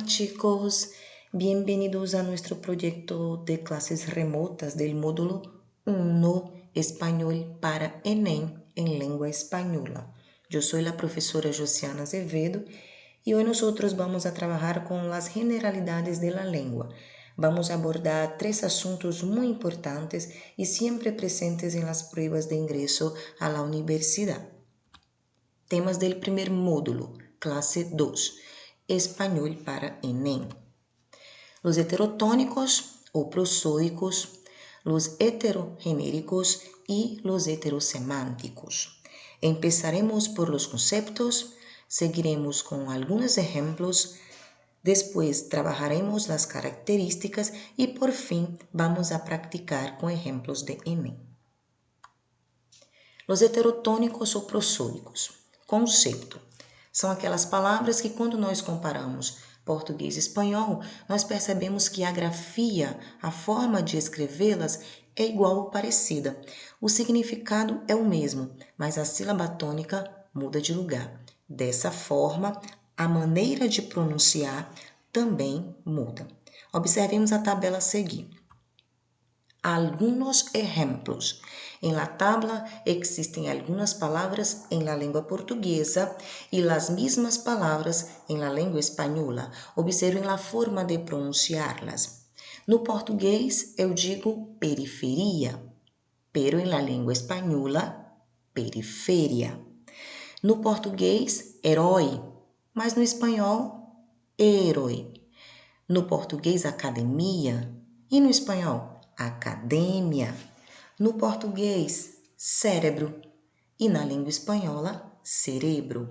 Chicos, bienvenidos a nuestro proyecto de clases remotas del módulo 1 Español para ENEM en lengua española. Yo soy la profesora Josiana Azevedo y hoy nosotros vamos a trabajar con las generalidades de la lengua. Vamos a abordar 3 asuntos muy importantes y siempre presentes en las pruebas de ingreso a la universidad. Temas del primer módulo, clase 2. Español para ENEM. Los heterotónicos o prosódicos, los heterogenéricos y los heterosemánticos. Empezaremos por los conceptos, seguiremos con algunos ejemplos, después trabajaremos las características y por fin vamos a practicar con ejemplos de ENEM. Los heterotônicos ou prosódicos. Conceito. São aquelas palavras que quando nós comparamos português e espanhol, nós percebemos que a grafia, a forma de escrevê-las é igual ou parecida. O significado é o mesmo, mas a sílaba tônica muda de lugar. Dessa forma, a maneira de pronunciar também muda. Observemos a tabela a seguir. Algunos ejemplos. En la tabla existen algunas palabras en la lengua portuguesa y las mismas palabras en la lengua española. Observen la forma de pronunciarlas. No português eu digo periferia, pero en la lengua española, periferia. No português, herói, mas no espanhol, herói. No português, academia e no espanhol, academia. No português, cérebro e na língua espanhola, cerebro.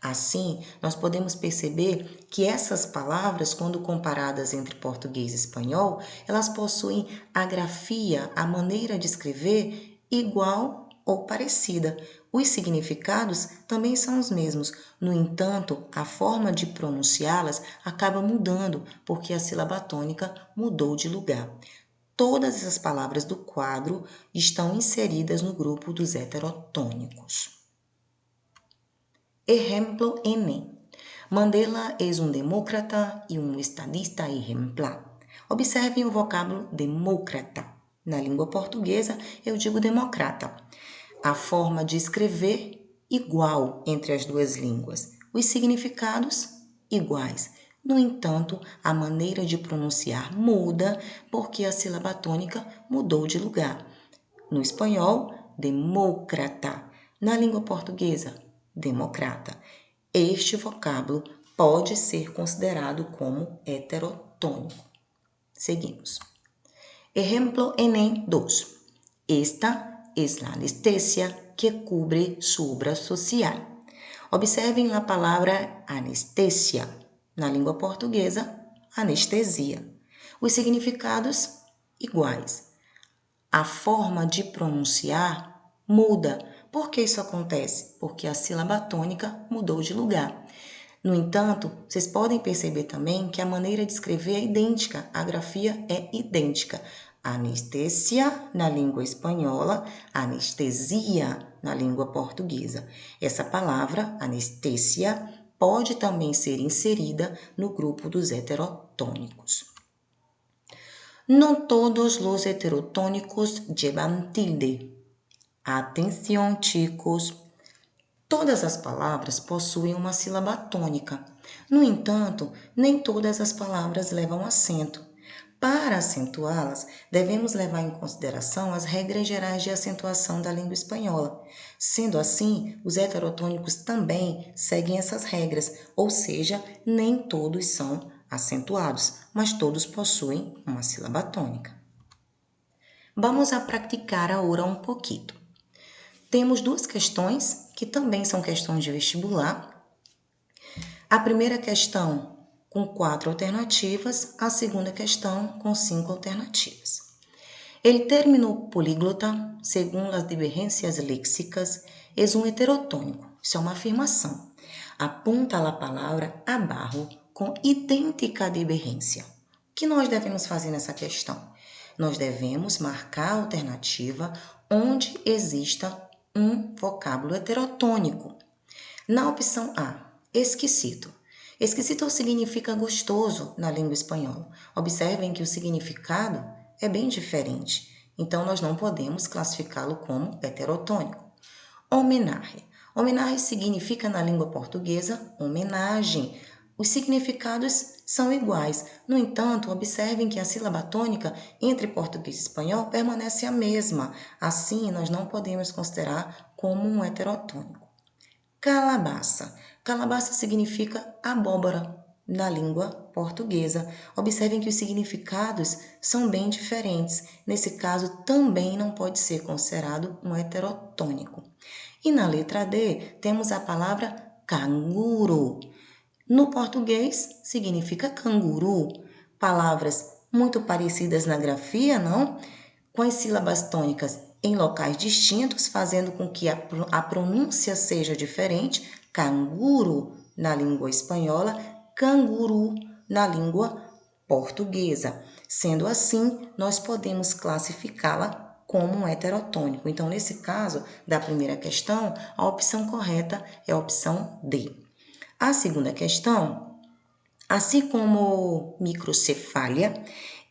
Assim, nós podemos perceber que essas palavras, quando comparadas entre português e espanhol, elas possuem a grafia, a maneira de escrever igual ou parecida. Os significados também são os mesmos, no entanto, a forma de pronunciá-las acaba mudando, porque a sílaba tônica mudou de lugar. Todas essas palavras do quadro estão inseridas no grupo dos heterotônicos. Ejemplo N. Mandela es un demócrata y un estadista ejemplar. Observem o vocábulo demócrata. Na língua portuguesa, eu digo democrata. A forma de escrever igual entre as duas línguas. Os significados iguais. No entanto, a maneira de pronunciar muda porque a sílaba tônica mudou de lugar. No espanhol, demócrata. Na língua portuguesa, democrata. Este vocábulo pode ser considerado como heterotônico. Seguimos. Ejemplo ENEM 2. Esta es la anestesia que cubre su obra social. Observem a palavra anestesia. Na língua portuguesa, anestesia. Os significados iguais. A forma de pronunciar muda. Por que isso acontece? Porque a sílaba tônica mudou de lugar. No entanto, vocês podem perceber também que a maneira de escrever é idêntica, a grafia é idêntica. Anestesia na língua espanhola, anestesia na língua portuguesa. Essa palavra, anestesia, pode também ser inserida no grupo dos heterotônicos. No todos los heterotônicos llevan tilde. Atenção, chicos! Todas as palavras possuem uma sílaba tônica. No entanto, nem todas as palavras levam acento. Para acentuá-las, devemos levar em consideração as regras gerais de acentuação da língua espanhola. Sendo assim, os heterotônicos também seguem essas regras, ou seja, nem todos são acentuados, mas todos possuem uma sílaba tônica. Vamos a praticar agora um pouquinho. Temos 2 questões, que também são questões de vestibular. A primeira questão com 4 alternativas, a segunda questão com 5 alternativas. El término políglota, según las divergências léxicas, es un heterotônico. Isso é uma afirmação. Apunta a palavra abaixo com idêntica divergência. O que nós devemos fazer nessa questão? Nós devemos marcar a alternativa onde exista um vocábulo heterotônico. Na opção A, esquisito. Exquisito significa gostoso na língua espanhola. Observem que o significado é bem diferente, então nós não podemos classificá-lo como heterotônico. Homenagem. Homenagem significa na língua portuguesa homenagem. Os significados são iguais. No entanto, observem que a sílaba tônica entre português e espanhol permanece a mesma. Assim, nós não podemos considerar como um heterotônico. Calabaça. Calabaça significa abóbora na língua portuguesa. Observem que os significados são bem diferentes. Nesse caso, também não pode ser considerado um heterotônico. E na letra D, temos a palavra canguru. No português, significa canguru. Palavras muito parecidas na grafia, não? Com as sílabas tônicas em locais distintos, fazendo com que a pronúncia seja diferente. Canguru na língua espanhola, canguru na língua portuguesa. Sendo assim, nós podemos classificá-la como um heterotônico. Então, nesse caso da primeira questão, a opção correta é a opção D. A segunda questão, assim como microcefalia,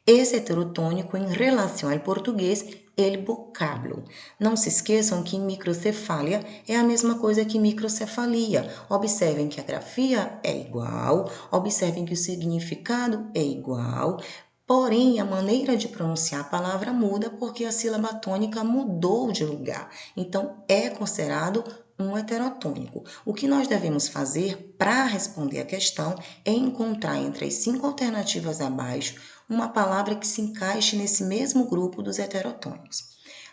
es heterotônico em relação ao português el vocábulo. Não se esqueçam que microcefalia é a mesma coisa que microcefalia. Observem que a grafia é igual, observem que o significado é igual, porém a maneira de pronunciar a palavra muda porque a sílaba tônica mudou de lugar. Então, é considerado um heterotônico. O que nós devemos fazer para responder a questão é encontrar entre as 5 alternativas abaixo uma palavra que se encaixe nesse mesmo grupo dos heterotônicos.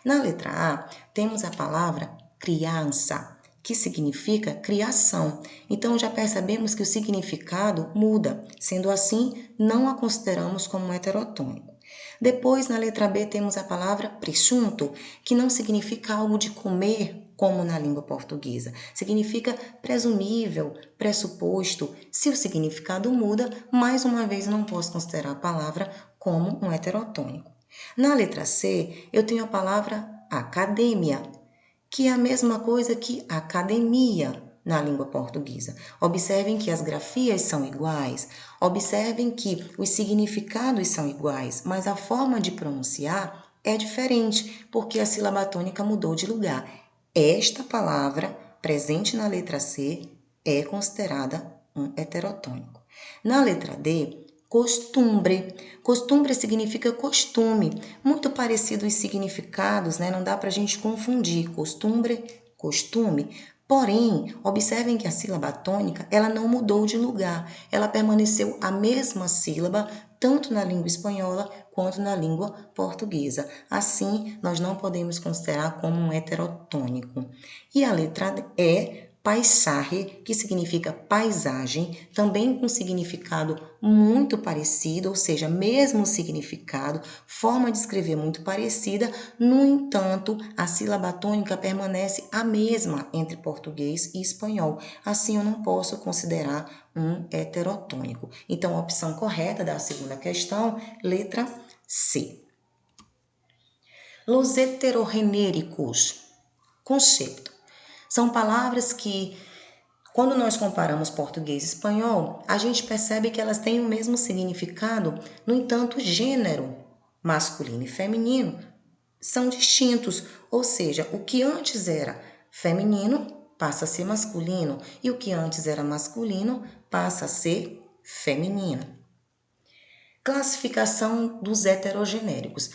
Na letra A, temos a palavra criança, que significa criação. Então, já percebemos que o significado muda. Sendo assim, não a consideramos como um heterotônico. Depois, na letra B, temos a palavra presunto, que não significa algo de comer, como na língua portuguesa. Significa presumível, pressuposto. Se o significado muda, mais uma vez não posso considerar a palavra como um heterotônico. Na letra C, eu tenho a palavra academia, que é a mesma coisa que academia na língua portuguesa. Observem que as grafias são iguais, observem que os significados são iguais, mas a forma de pronunciar é diferente, porque a sílaba tônica mudou de lugar. Esta palavra, presente na letra C, é considerada um heterotônico. Na letra D, costumbre. Costumbre significa costume, muito parecido os significados, né? Não dá para a gente confundir costumbre, costume. Porém, observem que a sílaba tônica, ela não mudou de lugar, ela permaneceu a mesma sílaba, tanto na língua espanhola quanto na língua portuguesa. Assim, nós não podemos considerar como um heterotônico. E a letra E, paisaje, que significa paisagem, também com significado muito parecido, ou seja, mesmo significado, forma de escrever muito parecida, no entanto, a sílaba tônica permanece a mesma entre português e espanhol. Assim, eu não posso considerar um heterotônico. Então, a opção correta da segunda questão, letra C. Los heterogenéricos. Conceito. São palavras que, quando nós comparamos português e espanhol, a gente percebe que elas têm o mesmo significado, no entanto, gênero masculino e feminino são distintos, ou seja, o que antes era feminino passa a ser masculino e o que antes era masculino passa a ser feminino. Classificação dos heterogenéricos.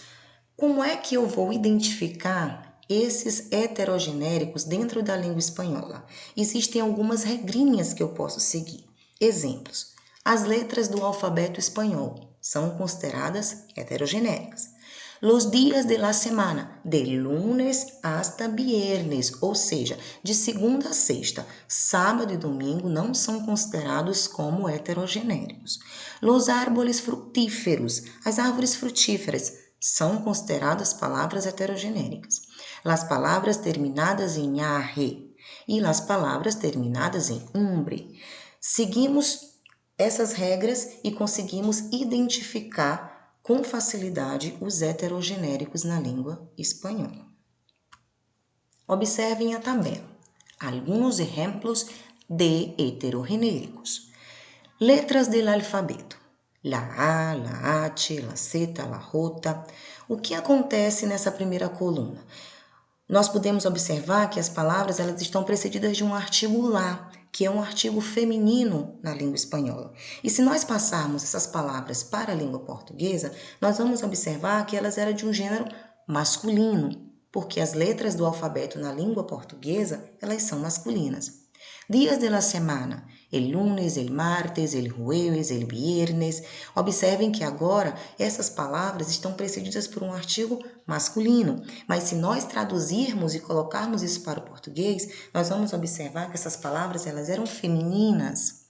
Como é que eu vou identificar esses heterogenéricos dentro da língua espanhola? Existem algumas regrinhas que eu posso seguir. Exemplos. As letras do alfabeto espanhol são consideradas heterogenéricas. Los días de la semana, de lunes hasta viernes, ou seja, de segunda a sexta, sábado e domingo não são considerados como heterogenéricos. Los árboles frutíferos, as árvores frutíferas, são consideradas palavras heterogenéricas. As palavras terminadas em arre e as palavras terminadas em umbre. Seguimos essas regras e conseguimos identificar com facilidade os heterogenéricos na língua espanhola. Observem a tabela. Alguns exemplos de heterogenéricos. Letras do alfabeto. La A, la H, la Z, la J. O que acontece nessa primeira coluna? Nós podemos observar que as palavras elas estão precedidas de um artigo lá, que é um artigo feminino na língua espanhola. E se nós passarmos essas palavras para a língua portuguesa, nós vamos observar que elas eram de um gênero masculino, porque as letras do alfabeto na língua portuguesa, elas são masculinas. Dias de la semana, el lunes, el martes, el jueves, el viernes. Observem que agora essas palavras estão precedidas por um artigo masculino, mas se nós traduzirmos e colocarmos isso para o português, nós vamos observar que essas palavras elas eram femininas.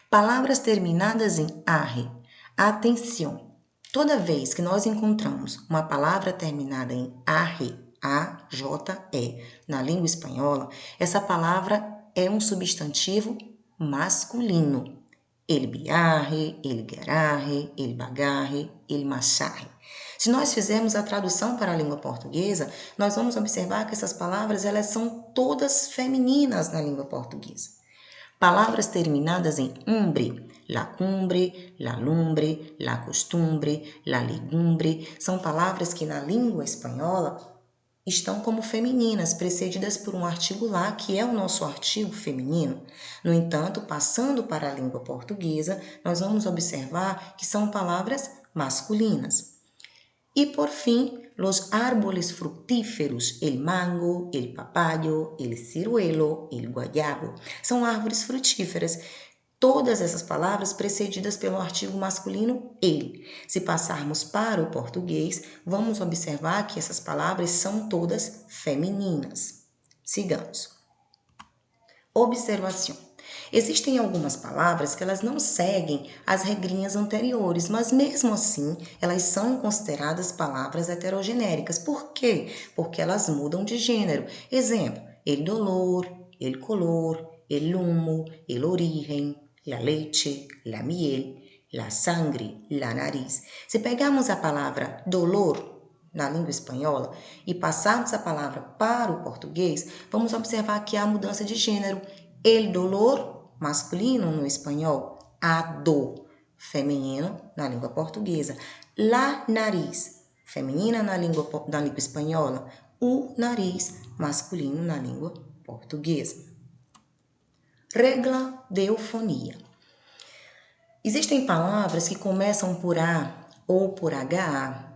Palavras terminadas em arre. Atenção! Toda vez que nós encontramos uma palavra terminada em arre, A-J-E, na língua espanhola, essa palavra é um substantivo masculino. El viaje, el garaje, el bagaje, el masaje. Se nós fizermos a tradução para a língua portuguesa, nós vamos observar que essas palavras elas são todas femininas na língua portuguesa. Palavras terminadas em umbre, la cumbre, la lumbre, la costumbre, la legumbre, são palavras que na língua espanhola estão como femininas, precedidas por um artigo lá, que é o nosso artigo feminino. No entanto, passando para a língua portuguesa, nós vamos observar que são palavras masculinas. E, por fim, los árboles fructíferos, el mango, el papayo, el ciruelo, el guayabo. São árvores frutíferas. Todas essas palavras precedidas pelo artigo masculino ele. Se passarmos para o português, vamos observar que essas palavras são todas femininas. Sigamos. Observação. Existem algumas palavras que elas não seguem as regrinhas anteriores, mas mesmo assim elas são consideradas palavras heterogenéricas. Por quê? Porque elas mudam de gênero. Exemplo, el dolor, el color, el humo, el origen, la leche, la miel, la sangre, la nariz. Se pegarmos a palavra dolor na língua espanhola e passarmos a palavra para o português, vamos observar que há mudança de gênero. El dolor, masculino no espanhol, a dor, feminino na língua portuguesa. La nariz, feminina na língua espanhola, o nariz, masculino na língua portuguesa. Regla de eufonia. Existem palavras que começam por A ou por HA,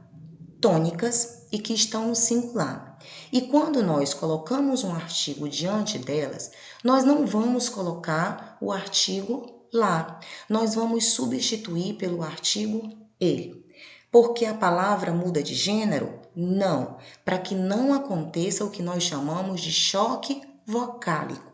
tônicas e que estão no singular. E quando nós colocamos um artigo diante delas, nós não vamos colocar o artigo lá, nós vamos substituir pelo artigo ele. Porque a palavra muda de gênero? Não, para que não aconteça o que nós chamamos de choque vocálico.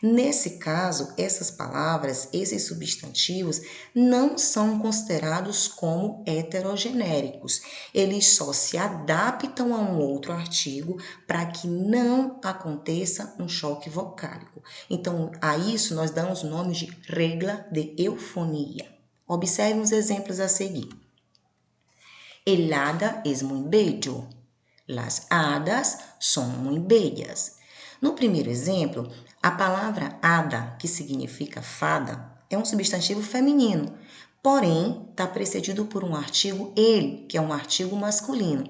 Nesse caso, essas palavras, esses substantivos, não são considerados como heterogenéricos. Eles só se adaptam a um outro artigo para que não aconteça um choque vocálico. Então, a isso nós damos o nome de regla de eufonia. Observe os exemplos a seguir. El hada es muy bello. Las hadas son muy bellas. No primeiro exemplo, a palavra hada, que significa fada, é um substantivo feminino, porém está precedido por um artigo ele, que é um artigo masculino.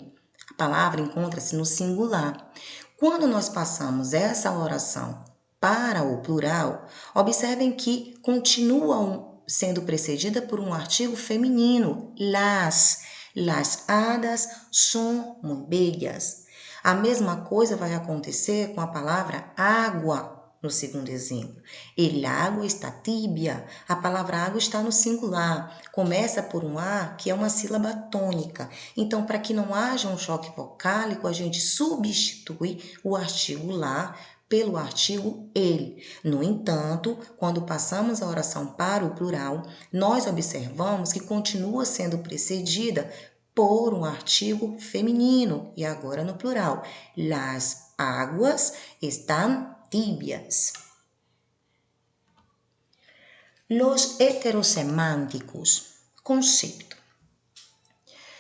A palavra encontra-se no singular. Quando nós passamos essa oração para o plural, observem que continua sendo precedida por um artigo feminino, las hadas son muy bellas. A mesma coisa vai acontecer com a palavra água no segundo exemplo. El agua está tibia. A palavra água está no singular. Começa por um A, que é uma sílaba tônica. Então, para que não haja um choque vocálico, a gente substitui o artigo lá pelo artigo ele. No entanto, quando passamos a oração para o plural, nós observamos que continua sendo precedida por um artigo feminino, e agora no plural. Las aguas están tibias. Los heterosemânticos. Conceito.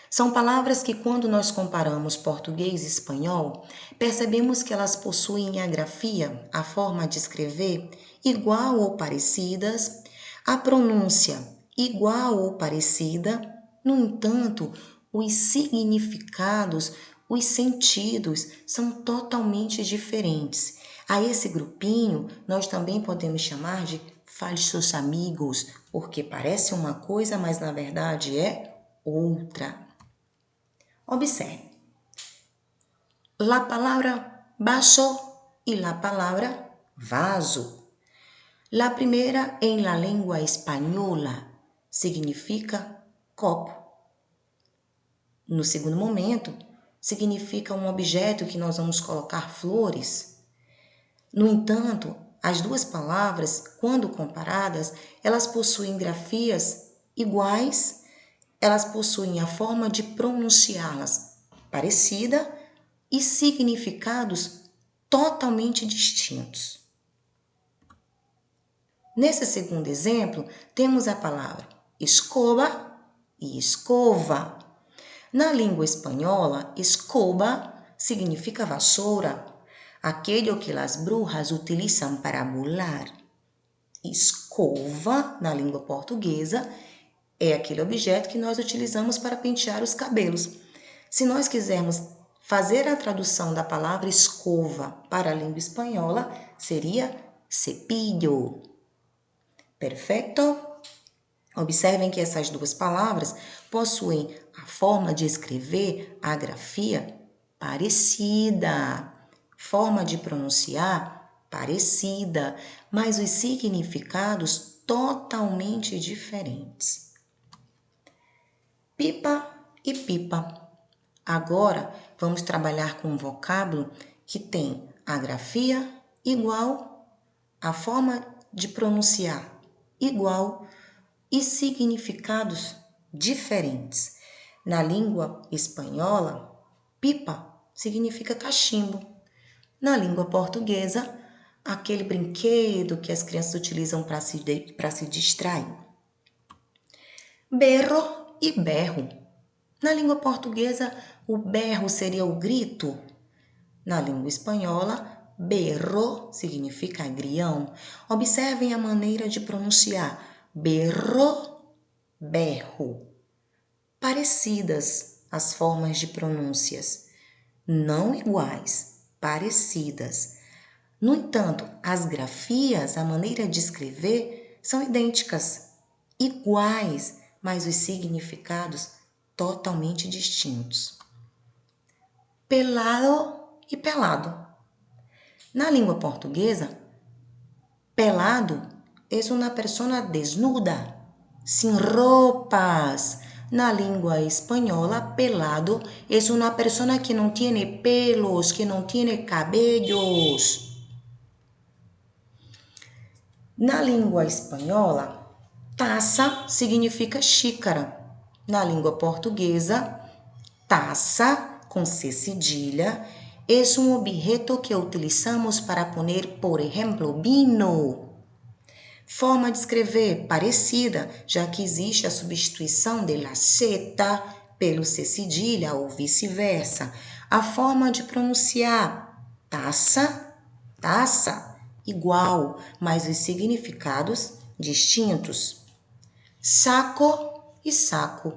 São palavras que, quando nós comparamos português e espanhol, percebemos que elas possuem a grafia, a forma de escrever, igual ou parecidas, A pronúncia igual ou parecida, no entanto, os significados, os sentidos são totalmente diferentes. A esse grupinho nós também podemos chamar de falsos amigos, porque parece uma coisa, mas na verdade é outra. Observe. La palabra vaso y la palabra vaso. La primera en la lengua española significa copo. No segundo momento, significa um objeto que nós vamos colocar flores. No entanto, as duas palavras, quando comparadas, elas possuem grafias iguais, elas possuem a forma de pronunciá-las parecida e significados totalmente distintos. Nesse segundo exemplo, temos a palavra escoba e escova. Na língua espanhola, escoba significa vassoura, aquello que as brujas utilizam para bolar. Escova, na língua portuguesa, é aquele objeto que nós utilizamos para pentear os cabelos. Se nós quisermos fazer a tradução da palavra escova para a língua espanhola, seria cepillo. Perfeito? Observem que essas duas palavras possuem a forma de escrever a grafia parecida, forma de pronunciar parecida, mas os significados totalmente diferentes. Pipa e pipa. Agora vamos trabalhar com um vocábulo que tem a grafia igual, a forma de pronunciar igual e significados diferentes. Na língua espanhola, pipa significa cachimbo. Na língua portuguesa, aquele brinquedo que as crianças utilizam para se distrair. Berro e berro. Na língua portuguesa, o berro seria o grito. Na língua espanhola, berro significa agrião. Observem a maneira de pronunciar. Berro, berro. Parecidas as formas de pronúncias. Não iguais, parecidas. No entanto, as grafias, a maneira de escrever, são idênticas, iguais, mas os significados totalmente distintos. Pelado e pelado. Na língua portuguesa, pelado é uma pessoa desnuda, sem roupas. Na língua espanhola, pelado é uma pessoa que não tem pelos, que não tem cabelos. Na língua espanhola, taça significa xícara. Na língua portuguesa, taça, com C cedilha, é um objeto que utilizamos para poner, por exemplo, vino. Forma de escrever parecida, já que existe a substituição de la Z pelo C cedilha ou vice-versa. A forma de pronunciar taça, taça, igual, mas os significados distintos. Saco e saco.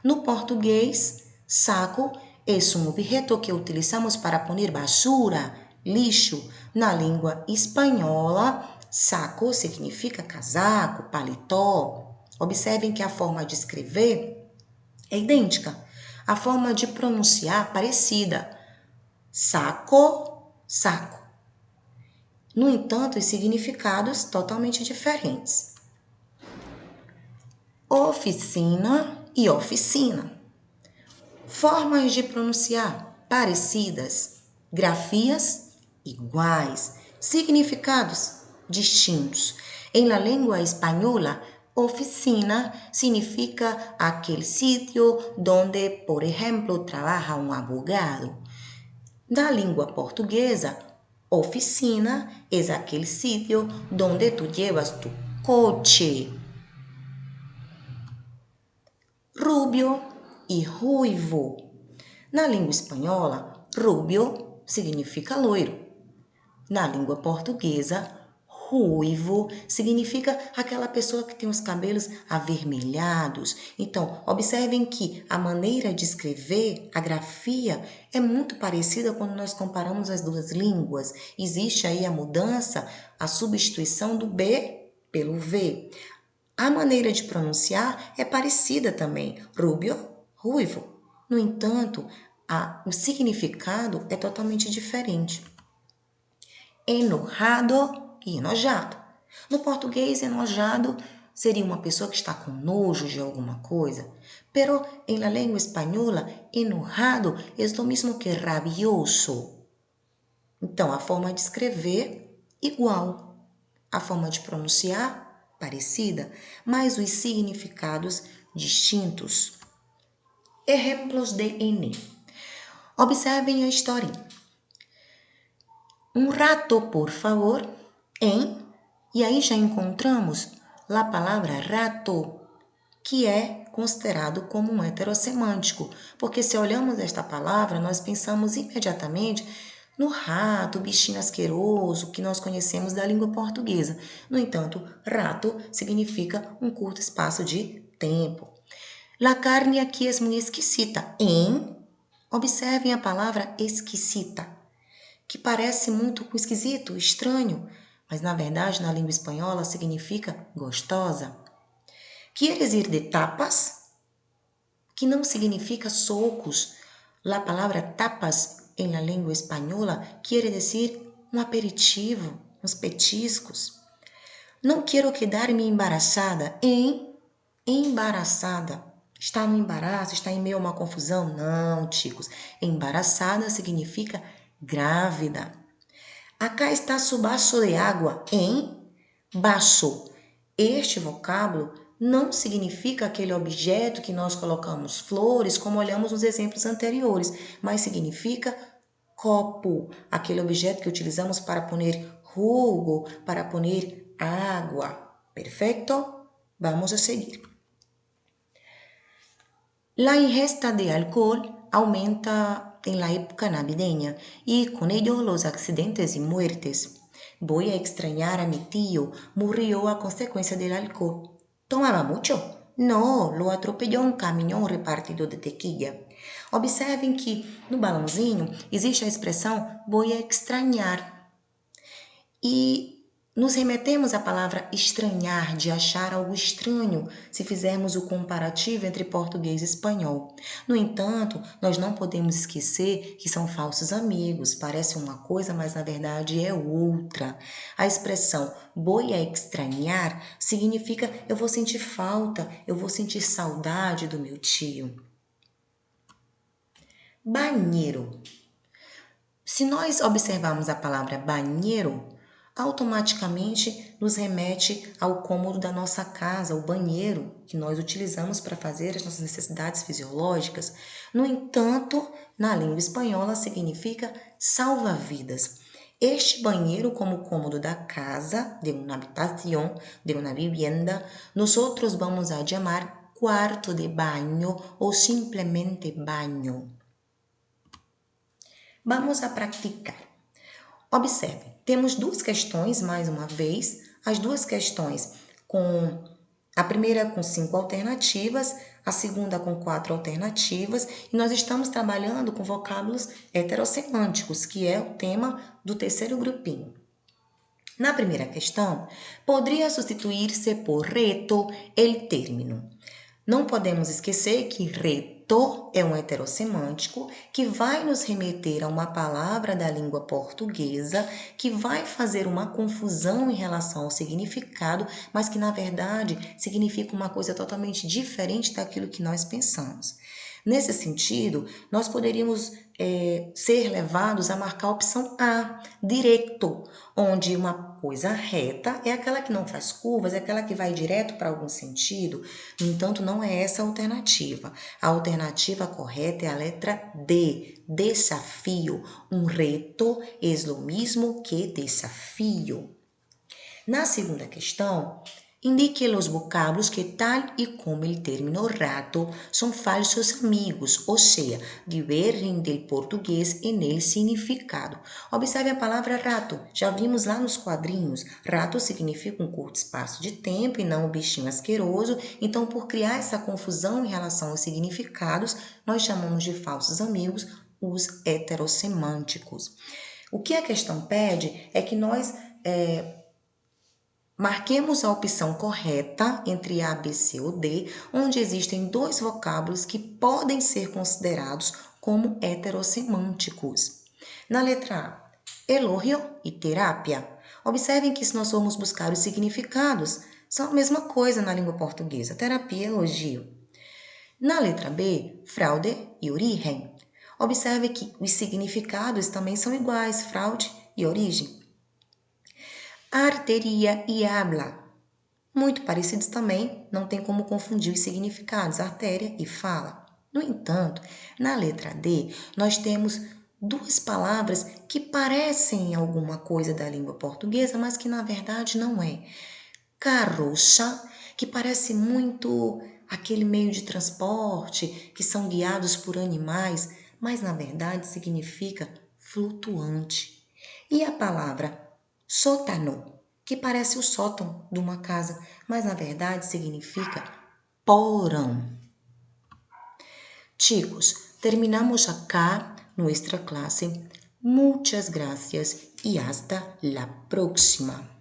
No português, saco é um objeto que utilizamos para poner basura, lixo. Na língua espanhola, saco significa casaco, paletó. Observem que a forma de escrever é idêntica. A forma de pronunciar parecida. Saco, saco. No entanto, os significados totalmente diferentes. Oficina e oficina. Formas de pronunciar parecidas, grafias iguais, significados distintos. Em la língua espanhola, oficina significa aquele sítio onde, por exemplo, trabalha um advogado. Na língua portuguesa, oficina é aquele sítio onde tu llevas tu coche. Rubio e ruivo. Na língua espanhola, rubio significa loiro. Na língua portuguesa, Ruivo significa aquela pessoa que tem os cabelos avermelhados. Então, observem que a maneira de escrever, a grafia, é muito parecida quando nós comparamos as duas línguas. Existe aí a mudança, a substituição do B pelo V. A maneira de pronunciar é parecida também. Rubio, ruivo. No entanto, o significado é totalmente diferente. Enojado e enojado. No português, enojado seria uma pessoa que está com nojo de alguma coisa. Pero en la lengua española, enojado es lo mismo que rabioso. Então, a forma de escrever, igual. A forma de pronunciar, parecida, mas os significados distintos. Exemplos de N. Observem a historinha. Um rato, por favor, em, e aí já encontramos a palavra rato, que é considerado como um heterossemântico, porque se olhamos esta palavra, nós pensamos imediatamente no rato, bichinho asqueroso, que nós conhecemos da língua portuguesa. No entanto, rato significa um curto espaço de tempo. La carne aqui é muito exquisita. Observem a palavra exquisita, que parece muito esquisito, estranho, mas na verdade na língua espanhola significa gostosa. Quieres ir de tapas? Que não significa socos. A palavra tapas em la língua espanhola quer dizer um aperitivo, uns petiscos. Não quero quedar-me embaraçada. Embaraçada. Está no embaraço, está em meio a uma confusão? Não, chicos. Embaraçada significa grávida. Acá está su vaso de água. Vaso. Este vocábulo não significa aquele objeto que nós colocamos flores, como olhamos nos exemplos anteriores, mas significa copo, aquele objeto que utilizamos para pôr jugo, para pôr água. Perfeito? Vamos a seguir. La ingesta de alcohol aumenta en la época navideña y con ello los accidentes y muertes. Voy a extrañar a mi tío, murió a consecuencia del alcohol. ¿Tomaba mucho? No, lo atropellou um caminhão repartido de tequila. Observem que no balãozinho existe a expressão voy a extrañar. E nos remetemos à palavra estranhar, de achar algo estranho, se fizermos o comparativo entre português e espanhol. No entanto, nós não podemos esquecer que são falsos amigos, parece uma coisa, mas na verdade é outra. A expressão voy a extrañar significa eu vou sentir falta, eu vou sentir saudade do meu tio. Banheiro. Se nós observarmos a palavra banheiro, automaticamente nos remete ao cômodo da nossa casa, o banheiro que nós utilizamos para fazer as nossas necessidades fisiológicas. No entanto, na língua espanhola significa salva-vidas. Este banheiro como cômodo da casa, de uma habitación, de uma vivienda, nosotros vamos a chamar quarto de baño ou simplesmente baño. Vamos a praticar. Observe, temos duas questões, mais uma vez, as duas questões com a primeira com 5 alternativas, a segunda com 4 alternativas, e nós estamos trabalhando com vocábulos heterossemânticos, que é o tema do terceiro grupinho. Na primeira questão, poderia substituir-se por reto el término. Não podemos esquecer que reto é um heterossemântico que vai nos remeter a uma palavra da língua portuguesa que vai fazer uma confusão em relação ao significado, mas que na verdade significa uma coisa totalmente diferente daquilo que nós pensamos. Nesse sentido, nós poderíamos ser levados a marcar a opção A, direto, onde uma coisa reta é aquela que não faz curvas, é aquela que vai direto para algum sentido. No entanto, não é essa a alternativa. A alternativa correta é a letra D, desafio. Um reto é o mesmo que desafio. Na segunda questão, Indique os vocábulos que, tal e como o término rato, são falsos amigos, ou seja, divergem do português em el significado. Observe a palavra rato. Já vimos lá nos quadrinhos. Rato significa um curto espaço de tempo e não um bichinho asqueroso. Então, por criar essa confusão em relação aos significados, nós chamamos de falsos amigos os heterossemânticos. O que a questão pede é que nós marquemos a opção correta entre A, B, C ou D, onde existem dois vocábulos que podem ser considerados como heterossemânticos. Na letra A, elogio e terapia. Observem que se nós formos buscar os significados, são a mesma coisa na língua portuguesa, terapia e elogio. Na letra B, fraude e origem. Observe que os significados também são iguais, fraude e origem. Arteria e habla. Muito parecidos também, não tem como confundir os significados, artéria e fala. No entanto, na letra D, nós temos duas palavras que parecem alguma coisa da língua portuguesa, mas que na verdade não é. Carroça, que parece muito aquele meio de transporte que são guiados por animais, mas na verdade significa flutuante. E a palavra sótano, que parece o sótão de uma casa, mas na verdade significa porão. Chicos, terminamos acá nuestra clase. Muchas gracias y hasta la próxima.